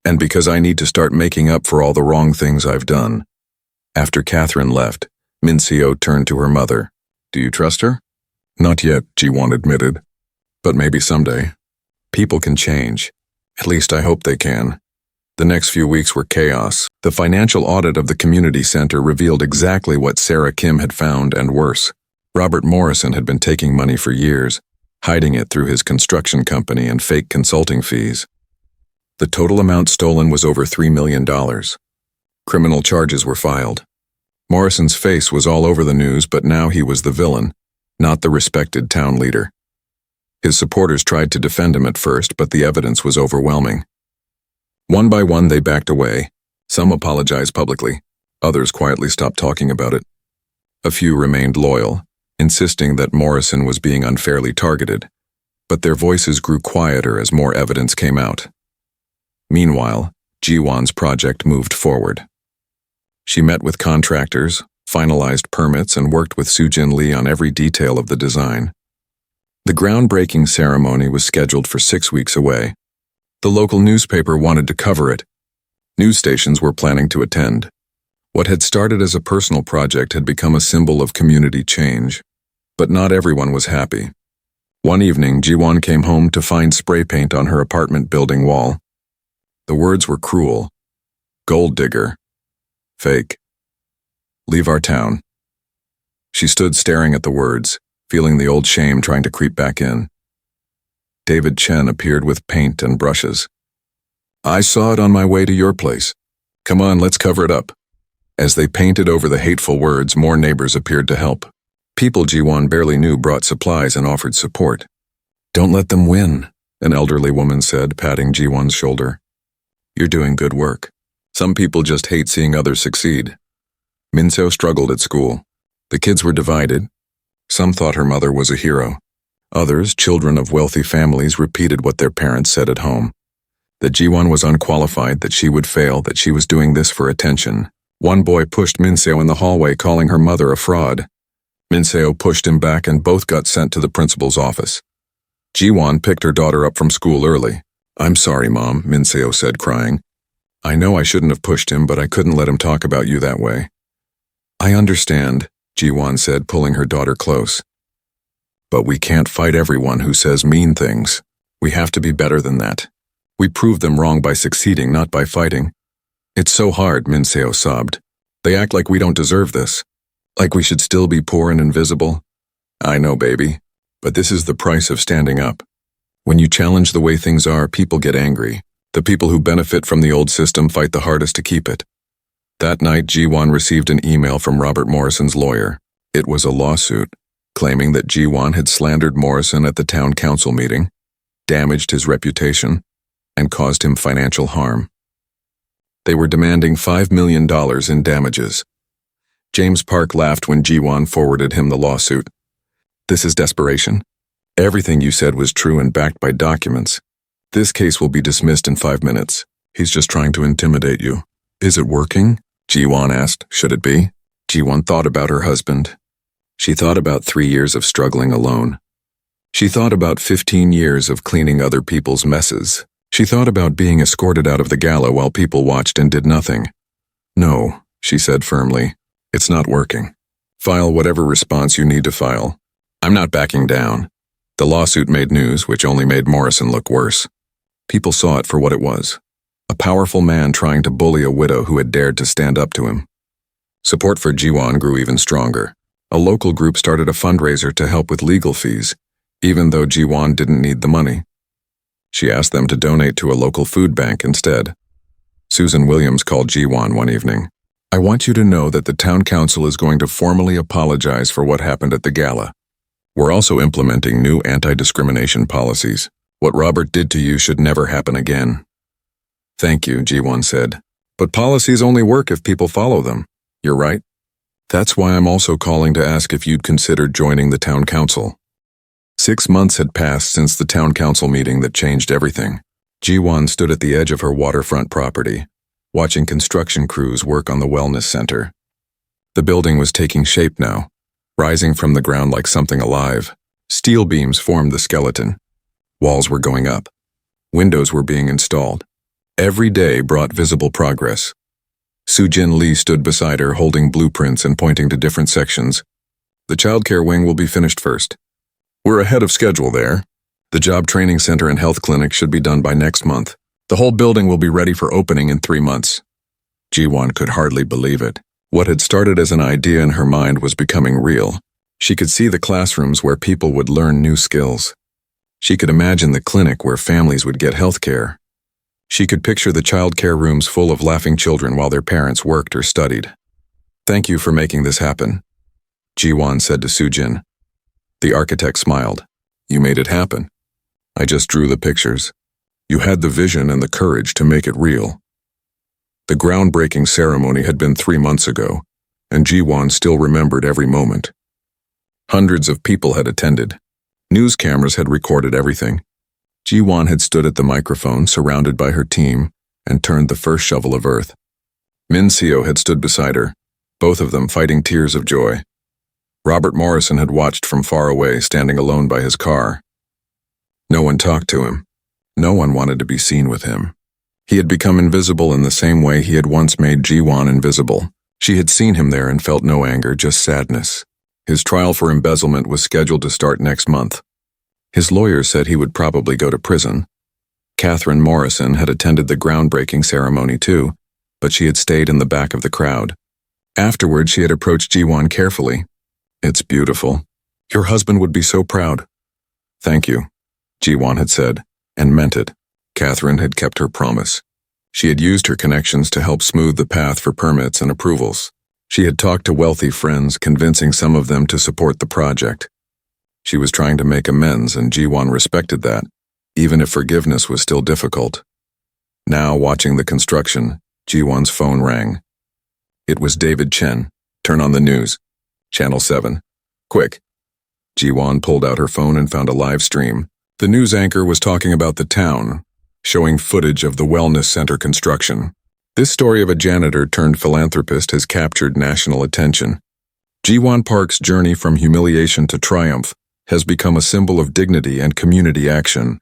S1: And because I need to start making up for all the wrong things I've done. After Catherine left, Mincio turned to her mother. Do you trust her? Not yet, Jiwon admitted. But maybe someday. People can change. At least I hope they can. The next few weeks were chaos. The financial audit of the community center revealed exactly what Sarah Kim had found and worse. Robert Morrison had been taking money for years, hiding it through his construction company and fake consulting fees. The total amount stolen was over $3 million. Criminal charges were filed. Morrison's face was all over the news, but now he was the villain, not the respected town leader. His supporters tried to defend him at first, but the evidence was overwhelming. One by one, they backed away. Some apologized publicly. Others quietly stopped talking about it. A few remained loyal, insisting that Morrison was being unfairly targeted, but their voices grew quieter as more evidence came out. Meanwhile, Jiwon's project moved forward. She met with contractors, finalized permits, and worked with Soo-jin Lee on every detail of the design. The groundbreaking ceremony was scheduled for 6 weeks away. The local newspaper wanted to cover it. News stations were planning to attend. What had started as a personal project had become a symbol of community change. But not everyone was happy. One evening, Jiwon came home to find spray paint on her apartment building wall. The words were cruel. Gold digger. Fake. Leave our town. She stood staring at the words, feeling the old shame trying to creep back in. David Chen appeared with paint and brushes. I saw it on my way to your place. Come on, let's cover it up. As they painted over the hateful words, more neighbors appeared to help. People Jiwon barely knew brought supplies and offered support. Don't let them win, an elderly woman said, patting Jiwon's shoulder. You're doing good work. Some people just hate seeing others succeed. Minseo struggled at school. The kids were divided. Some thought her mother was a hero. Others, children of wealthy families, repeated what their parents said at home. That Jiwon was unqualified, that she would fail, that she was doing this for attention. One boy pushed Minseo in the hallway, calling her mother a fraud. Minseo pushed him back and both got sent to the principal's office. Jiwon picked her daughter up from school early. I'm sorry, Mom, Minseo said, crying. I know I shouldn't have pushed him, but I couldn't let him talk about you that way. I understand, Jiwon said, pulling her daughter close. But we can't fight everyone who says mean things. We have to be better than that. We prove them wrong by succeeding, not by fighting. It's so hard, Minseo sobbed. They act like we don't deserve this. Like we should still be poor and invisible. I know, baby. But this is the price of standing up. When you challenge the way things are, people get angry. The people who benefit from the old system fight the hardest to keep it. That night, Jiwon received an email from Robert Morrison's lawyer. It was a lawsuit, claiming that Jiwon had slandered Morrison at the town council meeting, damaged his reputation, and caused him financial harm. They were demanding $5 million in damages. James Park laughed when Jiwon forwarded him the lawsuit. This is desperation. Everything you said was true and backed by documents. This case will be dismissed in 5 minutes. He's just trying to intimidate you. Is it working? Jiwon asked. Should it be? Jiwon thought about her husband. She thought about 3 years of struggling alone. She thought about 15 years of cleaning other people's messes. She thought about being escorted out of the gala while people watched and did nothing. No, she said firmly. It's not working. File whatever response you need to file. I'm not backing down. The lawsuit made news, which only made Morrison look worse. People saw it for what it was. A powerful man trying to bully a widow who had dared to stand up to him. Support for Jiwon grew even stronger. A local group started a fundraiser to help with legal fees, even though Jiwon didn't need the money. She asked them to donate to a local food bank instead. Susan Williams called Jiwon one evening. I want you to know that the town council is going to formally apologize for what happened at the gala. We're also implementing new anti-discrimination policies. What Robert did to you should never happen again. Thank you, Jiwon said. But policies only work if people follow them. You're right. That's why I'm also calling to ask if you'd consider joining the town council. 6 months had passed since the town council meeting that changed everything. Jiwon stood at the edge of her waterfront property, watching construction crews work on the wellness center. The building was taking shape now, rising from the ground like something alive. Steel beams formed the skeleton. Walls were going up. Windows were being installed. Every day brought visible progress. Soo-jin Lee stood beside her, holding blueprints and pointing to different sections. The childcare wing will be finished first. We're ahead of schedule there. The job training center and health clinic should be done by next month. The whole building will be ready for opening in 3 months. Jiwon could hardly believe it. What had started as an idea in her mind was becoming real. She could see the classrooms where people would learn new skills. She could imagine the clinic where families would get health care. She could picture the childcare rooms full of laughing children while their parents worked or studied. Thank you for making this happen, Jiwon said to Soo-jin. The architect smiled. You made it happen. I just drew the pictures. You had the vision and the courage to make it real. The groundbreaking ceremony had been 3 months ago, and Jiwon still remembered every moment. Hundreds of people had attended. News cameras had recorded everything. Jiwon had stood at the microphone, surrounded by her team, and turned the first shovel of earth. Min Seo had stood beside her, both of them fighting tears of joy. Robert Morrison had watched from far away, standing alone by his car. No one talked to him. No one wanted to be seen with him. He had become invisible in the same way he had once made Jiwon invisible. She had seen him there and felt no anger, just sadness. His trial for embezzlement was scheduled to start next month. His lawyer said he would probably go to prison. Catherine Morrison had attended the groundbreaking ceremony too, but she had stayed in the back of the crowd. Afterward, she had approached Jiwon carefully. "It's beautiful. Your husband would be so proud." "Thank you," Jiwon had said, and meant it. Catherine had kept her promise. She had used her connections to help smooth the path for permits and approvals. She had talked to wealthy friends, convincing some of them to support the project. She was trying to make amends, and Jiwon respected that, even if forgiveness was still difficult. Now, watching the construction, Jiwon's phone rang. It was David Chen. "Turn on the news. Channel 7. Quick." Jiwon pulled out her phone and found a live stream. The news anchor was talking about the town, showing footage of the wellness center construction. This story of a janitor turned philanthropist has captured national attention. Jiwon Park's journey from humiliation to triumph has become a symbol of dignity and community action.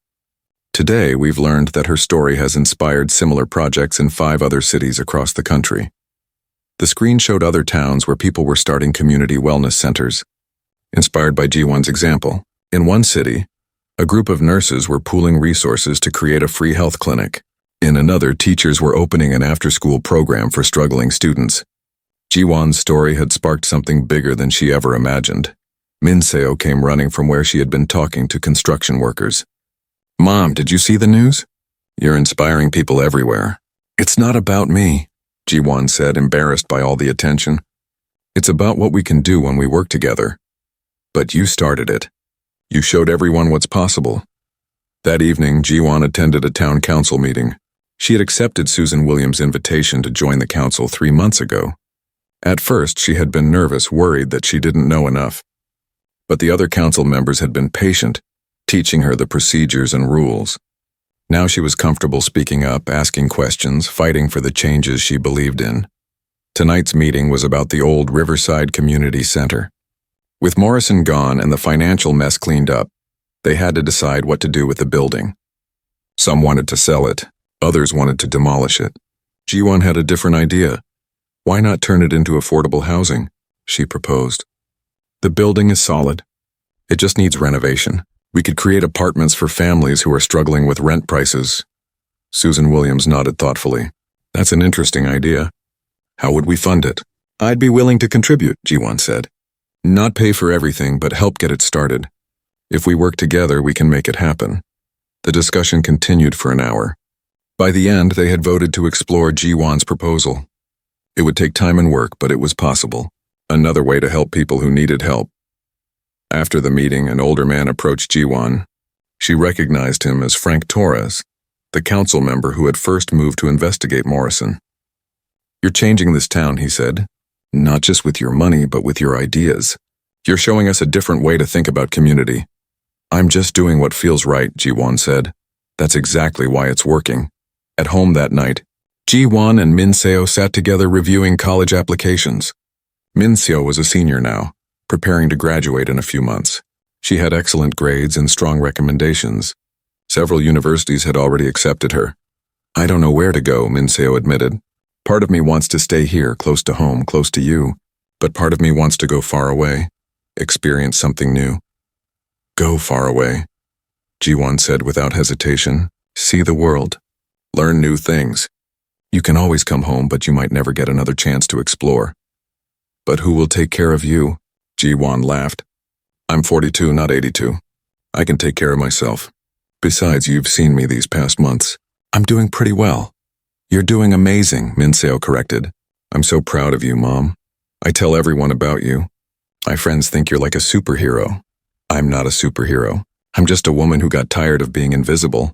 S1: Today, we've learned that her story has inspired similar projects in 5 other cities across the country. The screen showed other towns where people were starting community wellness centers. Inspired by Jiwon's example, in one city, a group of nurses were pooling resources to create a free health clinic. In another, teachers were opening an after-school program for struggling students. Jiwon's story had sparked something bigger than she ever imagined. Min Seo came running from where she had been talking to construction workers. "Mom, did you see the news? You're inspiring people everywhere." "It's not about me," Jiwon said, embarrassed by all the attention. "It's about what we can do when we work together. But you started it. You showed everyone what's possible." That evening, Jiwon attended a town council meeting. She had accepted Susan Williams' invitation to join the council 3 months ago. At first, she had been nervous, worried that she didn't know enough. But the other council members had been patient, teaching her the procedures and rules. Now she was comfortable speaking up, asking questions, fighting for the changes she believed in. Tonight's meeting was about the old Riverside Community Center. With Morrison gone and the financial mess cleaned up, they had to decide what to do with the building. Some wanted to sell it, others wanted to demolish it. Jiwon had a different idea. "Why not turn it into affordable housing?" she proposed. "The building is solid. It just needs renovation. We could create apartments for families who are struggling with rent prices." Susan Williams nodded thoughtfully. "That's an interesting idea. How would we fund it?" "I'd be willing to contribute," Jiwon said. "Not pay for everything, but help get it started. If we work together, we can make it happen." The discussion continued for an hour. By the end, they had voted to explore Jiwon's proposal. It would take time and work, but it was possible. Another way to help people who needed help. After the meeting, an older man approached Jiwon. She recognized him as Frank Torres, the council member who had first moved to investigate Morrison. "You're changing this town," he said. "Not just with your money, but with your ideas. You're showing us a different way to think about community." "I'm just doing what feels right," Jiwon said. "That's exactly why it's working." At home that night, Jiwon and Min Seo sat together reviewing college applications. Min Seo was a senior now, preparing to graduate in a few months. She had excellent grades and strong recommendations. Several universities had already accepted her. "I don't know where to go," Min Seo admitted. "Part of me wants to stay here, close to home, close to you, but part of me wants to go far away, experience something new." "Go far away," Jiwon said without hesitation. "See the world. Learn new things. You can always come home, but you might never get another chance to explore." "But who will take care of you?" Jiwon laughed. "I'm 42, not 82. I can take care of myself. Besides, you've seen me these past months. I'm doing pretty well." "You're doing amazing," Min Seo corrected. "I'm so proud of you, Mom. I tell everyone about you. My friends think you're like a superhero." "I'm not a superhero. I'm just a woman who got tired of being invisible.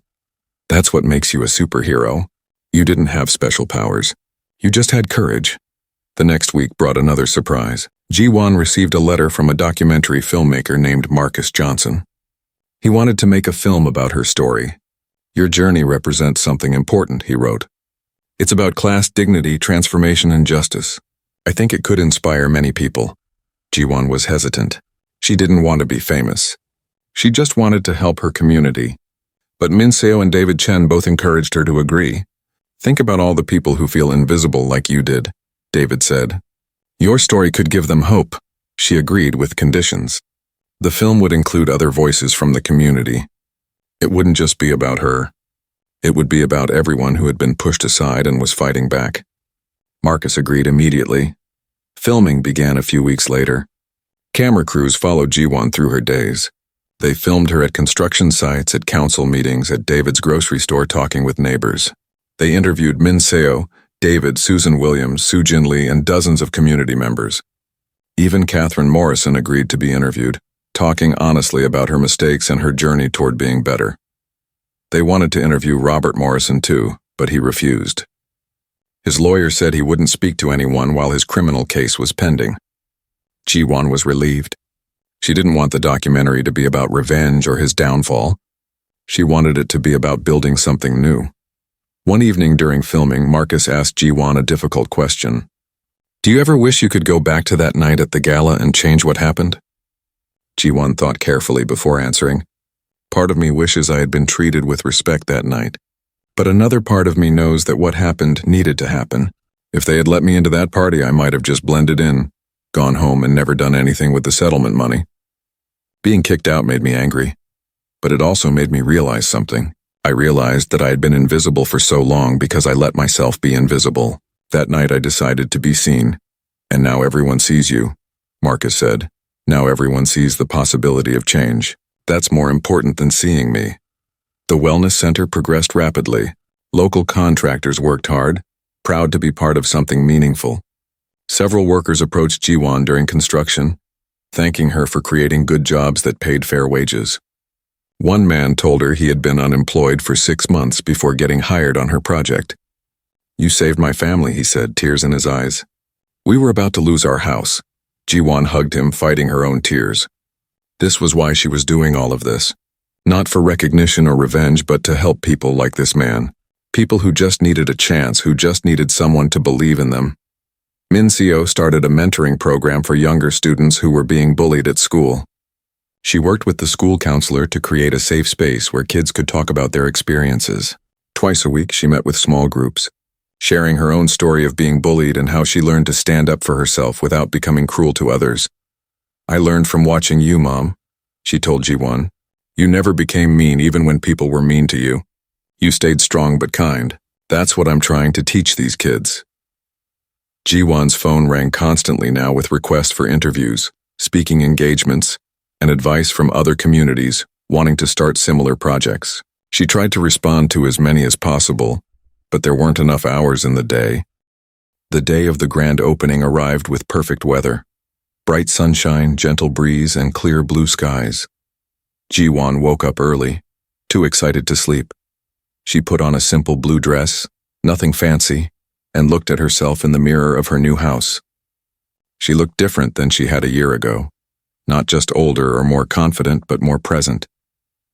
S1: That's what makes you a superhero. You didn't have special powers. You just had courage. The next week brought another surprise. Ji-won received a letter from a documentary filmmaker named Marcus Johnson. He wanted to make a film about her story. Your journey represents something important, he wrote. It's about class dignity, transformation, and justice. I think it could inspire many people. Ji-won was hesitant. She didn't want to be famous. She just wanted to help her community. But Min Seo and David Chen both encouraged her to agree. Think about all the people who feel invisible like you did, David said. Your story could give them hope. She agreed with conditions. The film would include other voices from the community. It wouldn't just be about her. It would be about everyone who had been pushed aside and was fighting back. Marcus agreed immediately. Filming began a few weeks later. Camera crews followed Ji-won through her days. They filmed her at construction sites, at council meetings, at David's grocery store, talking with neighbors. They interviewed Min Seo, David, Susan Williams, Soo Jin Lee, and dozens of community members. Even Catherine Morrison agreed to be interviewed, talking honestly about her mistakes and her journey toward being better. They wanted to interview Robert Morrison too, but he refused. His lawyer said he wouldn't speak to anyone while his criminal case was pending. Ji-won was relieved. She didn't want the documentary to be about revenge or his downfall. She wanted it to be about building something new. One evening during filming, Marcus asked Ji-won a difficult question. Do you ever wish you could go back to that night at the gala and change what happened? Ji-won thought carefully before answering. Part of me wishes I had been treated with respect that night. But another part of me knows that what happened needed to happen. If they had let me into that party, I might have just blended in, gone home and never done anything with the settlement money. Being kicked out made me angry. But it also made me realize something. I realized that I had been invisible for so long because I let myself be invisible. That night I decided to be seen. And now everyone sees you, Marcus said. Now everyone sees the possibility of change. That's more important than seeing me. The wellness center progressed rapidly. Local contractors worked hard, proud to be part of something meaningful. Several workers approached Ji-won during construction, thanking her for creating good jobs that paid fair wages. One man told her he had been unemployed for 6 months before getting hired on her project. You saved my family, he said, tears in his eyes. We were about to lose our house. Ji-won hugged him, fighting her own tears. This was why she was doing all of this. Not for recognition or revenge, but to help people like this man. People who just needed a chance, who just needed someone to believe in them. Min Seo started a mentoring program for younger students who were being bullied at school. She worked with the school counselor to create a safe space where kids could talk about their experiences. Twice a week, she met with small groups, sharing her own story of being bullied and how she learned to stand up for herself without becoming cruel to others. I learned from watching you, Mom, she told Ji-won. You never became mean even when people were mean to you. You stayed strong but kind. That's what I'm trying to teach these kids. Ji-won's phone rang constantly now with requests for interviews, speaking engagements, and advice from other communities wanting to start similar projects. She tried to respond to as many as possible, but there weren't enough hours in the day. The day of the grand opening arrived with perfect weather. Bright sunshine, gentle breeze, and clear blue skies. Ji-won woke up early, too excited to sleep. She put on a simple blue dress, nothing fancy, and looked at herself in the mirror of her new house. She looked different than she had a year ago. Not just older or more confident, but more present,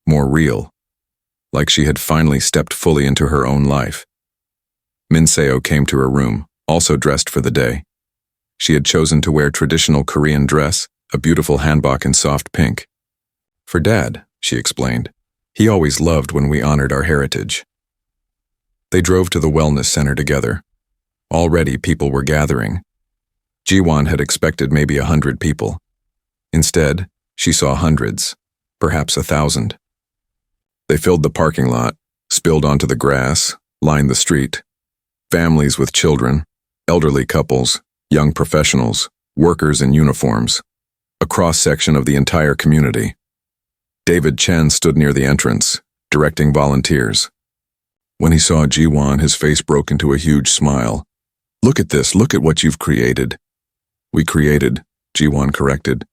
S1: more real. Like she had finally stepped fully into her own life. Min Seo came to her room, also dressed for the day. She had chosen to wear traditional Korean dress, a beautiful hanbok in soft pink. For Dad, she explained. He always loved when we honored our heritage. They drove to the wellness center together. Already people were gathering. Ji-won had expected maybe 100 people. Instead, she saw hundreds, perhaps 1,000. They filled the parking lot, spilled onto the grass, lined the street. Families with children, elderly couples, young professionals, workers in uniforms. A cross-section of the entire community. David Chen stood near the entrance, directing volunteers. When he saw Ji-won, his face broke into a huge smile. Look at this, look at what you've created. We created, Ji-won corrected.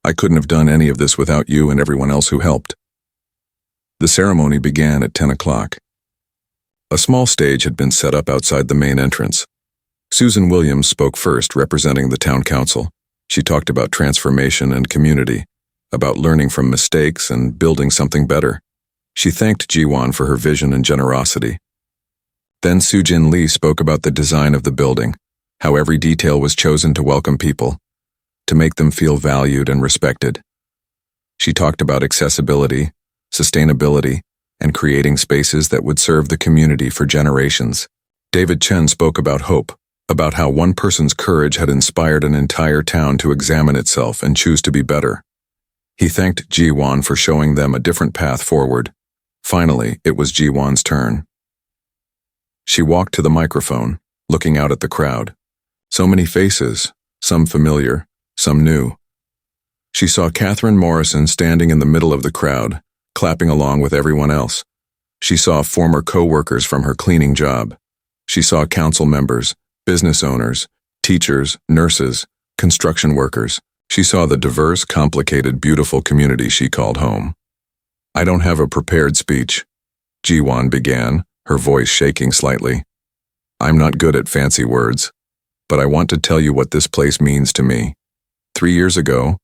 S1: I couldn't have done any of this without you and everyone else who helped. The ceremony began at 10 o'clock. A small stage had been set up outside the main entrance. Susan Williams spoke first, representing the town council. She talked about transformation and community, about learning from mistakes and building something better. She thanked Jiwon for her vision and generosity. Then Soo-Jin Lee spoke about the design of the building, how every detail was chosen to welcome people, to make them feel valued and respected. She talked about accessibility, sustainability, and creating spaces that would serve the community for generations. David Chen spoke about hope, about how one person's courage had inspired an entire town to examine itself and choose to be better. He thanked Jiwon for showing them a different path forward. Finally, it was Jiwon's turn. She walked to the microphone, looking out at the crowd. So many faces, some familiar, some new. She saw Catherine Morrison standing in the middle of the crowd, clapping along with everyone else. She saw former co-workers from her cleaning job. She saw council members, business owners, teachers, nurses, construction workers. She saw the diverse, complicated, beautiful community she called home. "I don't have a prepared speech," Jiwon began, her voice shaking slightly. "I'm not good at fancy words, but I want to tell you what this place means to me. 3 years ago,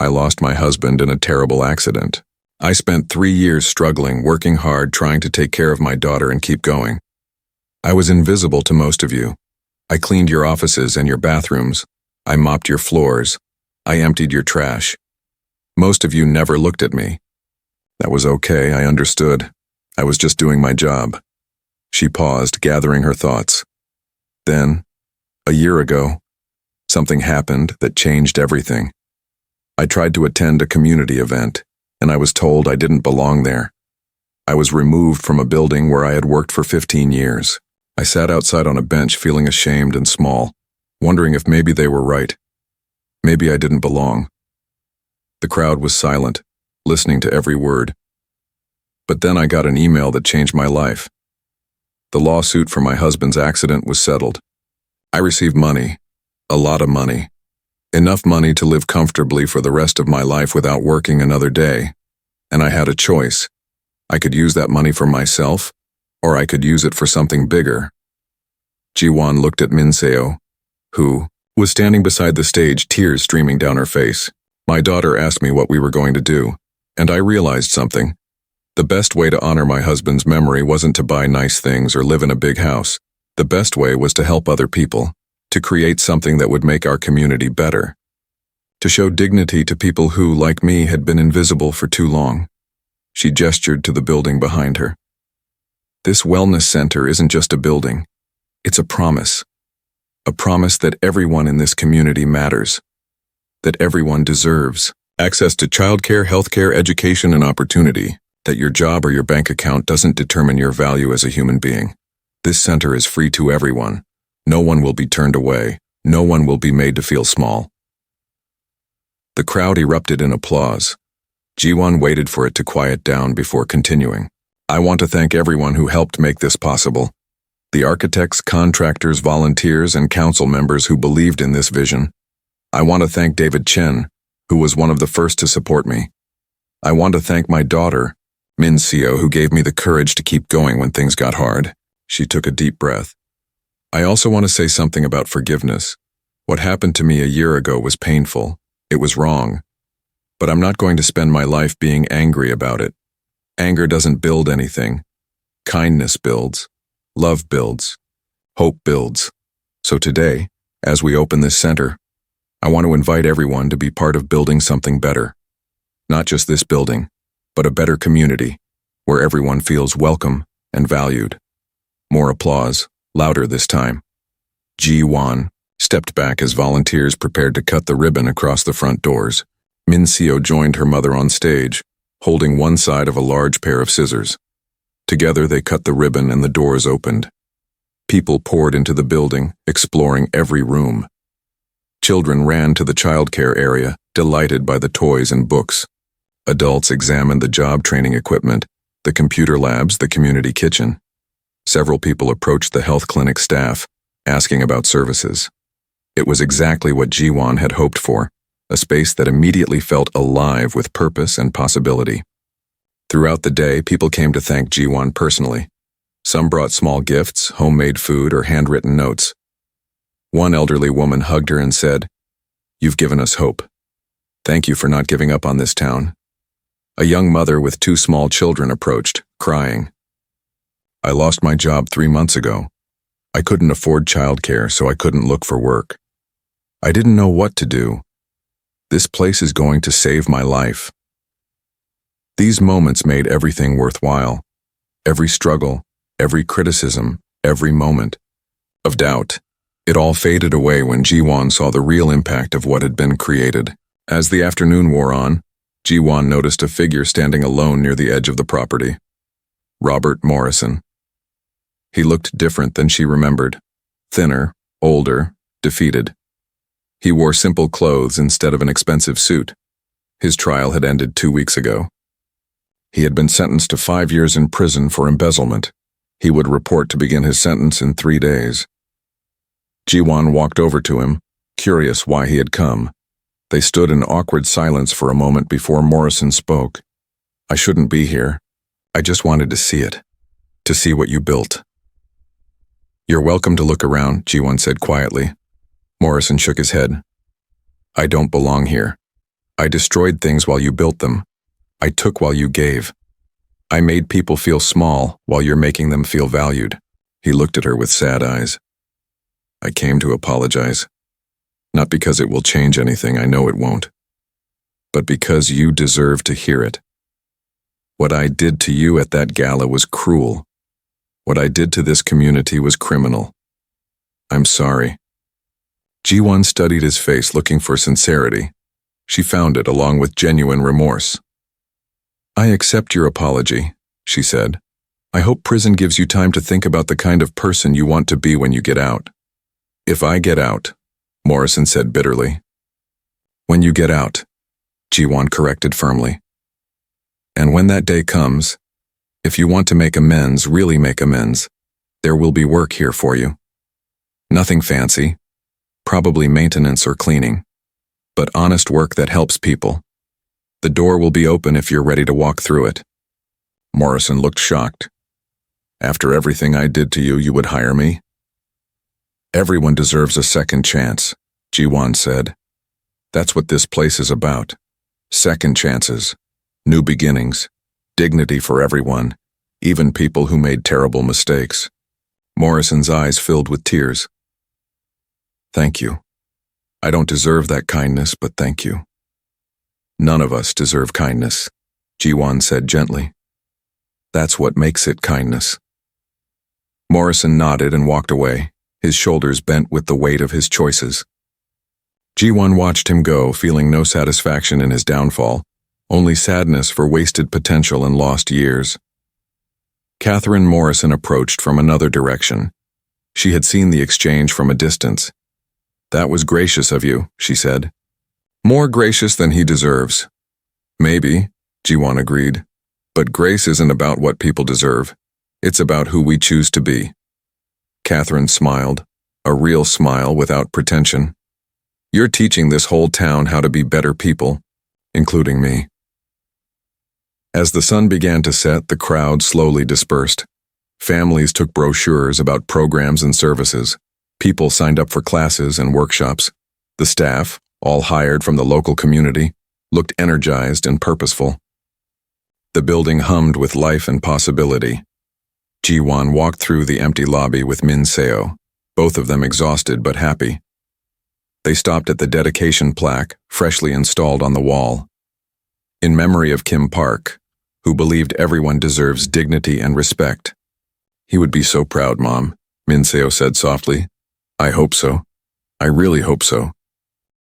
S1: I lost my husband in a terrible accident. I spent 3 years struggling, working hard, trying to take care of my daughter and keep going. I was invisible to most of you. I cleaned your offices and your bathrooms. I mopped your floors. I emptied your trash. Most of you never looked at me. That was okay, I understood. I was just doing my job." She paused, gathering her thoughts. Then, a year ago, something happened that changed everything. I tried to attend a community event, and I was told I didn't belong there. I was removed from a building where I had worked for 15 years. I sat outside on a bench feeling ashamed and small, wondering if maybe they were right. Maybe I didn't belong. The crowd was silent, listening to every word. But then I got an email that changed my life. The lawsuit for my husband's accident was settled. I received money, a lot of money. Enough money to live comfortably for the rest of my life without working another day. And I had a choice. I could use that money for myself, or I could use it for something bigger. Jiwon looked at Min Seo, who was standing beside the stage, tears streaming down her face. My daughter asked me what we were going to do, and I realized something. The best way to honor my husband's memory wasn't to buy nice things or live in a big house. The best way was to help other people, to create something that would make our community better, to show dignity to people who, like me, had been invisible for too long. She gestured to the building behind her. This wellness center isn't just a building. It's a promise. A promise that everyone in this community matters, that everyone deserves access to childcare, healthcare, education, and opportunity, that your job or your bank account doesn't determine your value as a human being. This center is free to everyone. No one will be turned away. No one will be made to feel small. The crowd erupted in applause. Jiwon waited for it to quiet down before continuing. "I want to thank everyone who helped make this possible. The architects, contractors, volunteers, and council members who believed in this vision. I want to thank David Chen, who was one of the first to support me. I want to thank my daughter, Min Seo, who gave me the courage to keep going when things got hard." She took a deep breath. "I also want to say something about forgiveness. What happened to me a year ago was painful. It was wrong. But I'm not going to spend my life being angry about it. Anger doesn't build anything. Kindness builds. Love builds. Hope builds. So today, as we open this center, I want to invite everyone to be part of building something better. Not just this building, but a better community, where everyone feels welcome and valued." More applause, louder this time. Ji-won stepped back as volunteers prepared to cut the ribbon across the front doors. Min Seo joined her mother on stage, holding one side of a large pair of scissors. Together they cut the ribbon and the doors opened. People poured into the building, exploring every room. Children ran to the childcare area, delighted by the toys and books. Adults examined the job training equipment, the computer labs, the community kitchen. Several people approached the health clinic staff, asking about services. It was exactly what Jiwon had hoped for, a space that immediately felt alive with purpose and possibility. Throughout the day, people came to thank Jiwon personally. Some brought small gifts, homemade food, or handwritten notes. One elderly woman hugged her and said, "You've given us hope. Thank you for not giving up on this town." A young mother with 2 small children approached, crying. "I lost my job 3 months ago. I couldn't afford childcare, so I couldn't look for work. I didn't know what to do. This place is going to save my life." These moments made everything worthwhile. Every struggle, every criticism, every moment of doubt. It all faded away when Jiwon saw the real impact of what had been created. As the afternoon wore on, Jiwon noticed a figure standing alone near the edge of the property. Robert Morrison. He looked different than she remembered. Thinner, older, defeated. He wore simple clothes instead of an expensive suit. His trial had ended 2 weeks ago. He had been sentenced to 5 years in prison for embezzlement. He would report to begin his sentence in 3 days. Jiwon walked over to him, curious why he had come. They stood in awkward silence for a moment before Morrison spoke. "I shouldn't be here. I just wanted to see it. To see what you built." "You're welcome to look around," Jiwon said quietly. Morrison shook his head. "I don't belong here. I destroyed things while you built them. I took while you gave. I made people feel small while you're making them feel valued." He looked at her with sad eyes. "I came to apologize. Not because it will change anything, I know it won't. But because you deserve to hear it. What I did to you at that gala was cruel. What I did to this community was criminal. I'm sorry." Jiwon studied his face, looking for sincerity. She found it along with genuine remorse. "I accept your apology," she said. "I hope prison gives you time to think about the kind of person you want to be when you get out." "If I get out," Morrison said bitterly. "When you get out," Jiwon corrected firmly. "And when that day comes, if you want to make amends, really make amends, there will be work here for you. Nothing fancy, probably maintenance or cleaning, but honest work that helps people. The door will be open if you're ready to walk through it." Morrison looked shocked. "After everything I did to you, you would hire me?" "Everyone deserves a second chance," Jiwon said. "That's what this place is about. Second chances, new beginnings, dignity for everyone, even people who made terrible mistakes." Morrison's eyes filled with tears. "Thank you. I don't deserve that kindness, but thank you." "None of us deserve kindness," Jiwon said gently. "That's what makes it kindness." Morrison nodded and walked away, his shoulders bent with the weight of his choices. Jiwon watched him go, feeling no satisfaction in his downfall, only sadness for wasted potential and lost years. Catherine Morrison approached from another direction. She had seen the exchange from a distance. "That was gracious of you," she said. "More gracious than he deserves." "Maybe," Jiwon agreed. "But grace isn't about what people deserve. It's about who we choose to be." Catherine smiled, a real smile without pretension. "You're teaching this whole town how to be better people, including me." As the sun began to set, the crowd slowly dispersed. Families took brochures about programs and services. People signed up for classes and workshops. The staff, all hired from the local community, looked energized and purposeful. The building hummed with life and possibility. Jiwon walked through the empty lobby with Min Seo, both of them exhausted but happy. They stopped at the dedication plaque, freshly installed on the wall. "In memory of Kim Park, who believed everyone deserves dignity and respect." "He would be so proud, Mom," Min Seo said softly. "I hope so. I really hope so."